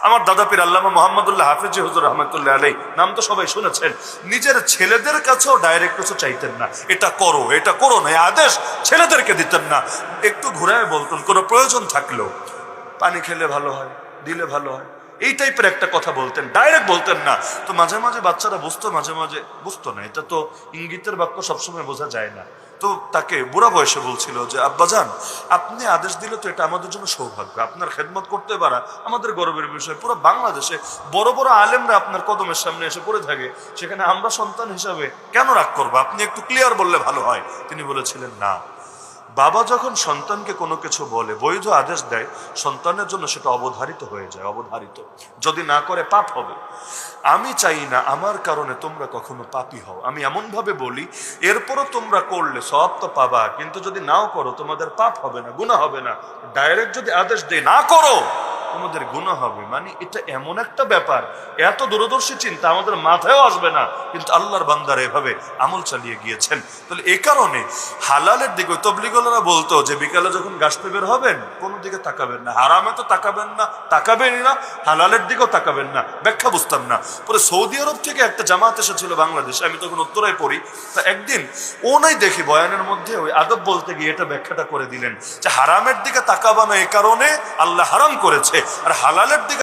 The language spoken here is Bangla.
আমার দাদা পীর আল্লামা মুহাম্মদুল্লাহ হাফিজি হুজুর রহমতুল্লাহ আলাইহি, নাম তো সবাই শুনেছেন, নিজের ছেলেদের কাছেও ডাইরেক্ট কিছু চাইতেন না, এটা করো না, আদেশ ছেলেদেরকে দিতেন না, একটু ঘুরায় বলতেন কোনো প্রয়োজন থাকলেও পানি খেলে ভালো হয়, দিলে ভালো হয়, এই টাইপের একটা কথা বলতেন, ডাইরেক্ট বলতেন না। তো মাঝে মাঝে বাচ্চারা বুঝতো, মাঝে মাঝে বুঝতো না, এটা তো ইঙ্গিতের বাক্য সবসময় বোঝা যায় না। তো তাকে বুড়া বয়সে বলছিল যে আব্বাজান, আপনি আদেশ দিলে তো এটা আমাদের জন্য সৌভাগ্য, আপনার খেদমত করতে পারা আমাদের গর্বের বিষয়। পুরো বাংলাদেশে বড় বড় আলেমরা আপনার কদমের সামনে এসে পড়ে থাকে, সেখানে আমরা সন্তান হিসাবে কেন রাগ করবো, আপনি একটু ক্লিয়ার বললে ভালো হয়। তিনি বলেছিলেন না, বাবা যখন সন্তানকে কোনো কিছু বলে, বৈধ আদেশ দেয়, সন্তানের জন্য সেটা অবধারিত হয়ে যায়, অবধারিত, যদি না করে পাপ হবে। আমি চাই না আমার কারণে তোমরা কখনো পাপী হও, আমি এমন ভাবে বলি এরপরও তোমরা করলে সওয়াব তো পাবা, কিন্তু যদি নাও করো তোমাদের পাপ হবে না, গুনাহ হবে না। ডাইরেক্ট যদি আদেশ দেয় না করো তোমাদের গুনাহ হবে, মানে এটা এমন একটা ব্যাপার, এত দূরদর্শী চিন্তা আমাদের মাথায়ও আসবে না, কিন্তু আল্লাহর বান্দারা এভাবে আমল চালিয়ে গিয়েছেন। তাহলে এই কারণে হালালের দিকে তবলিগরা বলতো যে বিকালে যখন গাছতে বের হবেন কোনো দিকে তাকাবেন না, হারামে তো তাকাবেন না, তাকাবেনই না, হালালের দিকেও তাকাবেন না। ব্যাখ্যা বুঝতাম না, পরে সৌদি আরব থেকে একটা জামাত এসেছিল বাংলাদেশে, আমি তখন উত্তরায় পড়ি। তা একদিন ও নাই দেখি বয়ানের মধ্যে ওই আদব বলতে গিয়ে এটা ব্যাখ্যাটা করে দিলেন যে হারামের দিকে তাকাবানো এই কারণে আল্লাহ হারাম করেছে, আর হালালের দিকে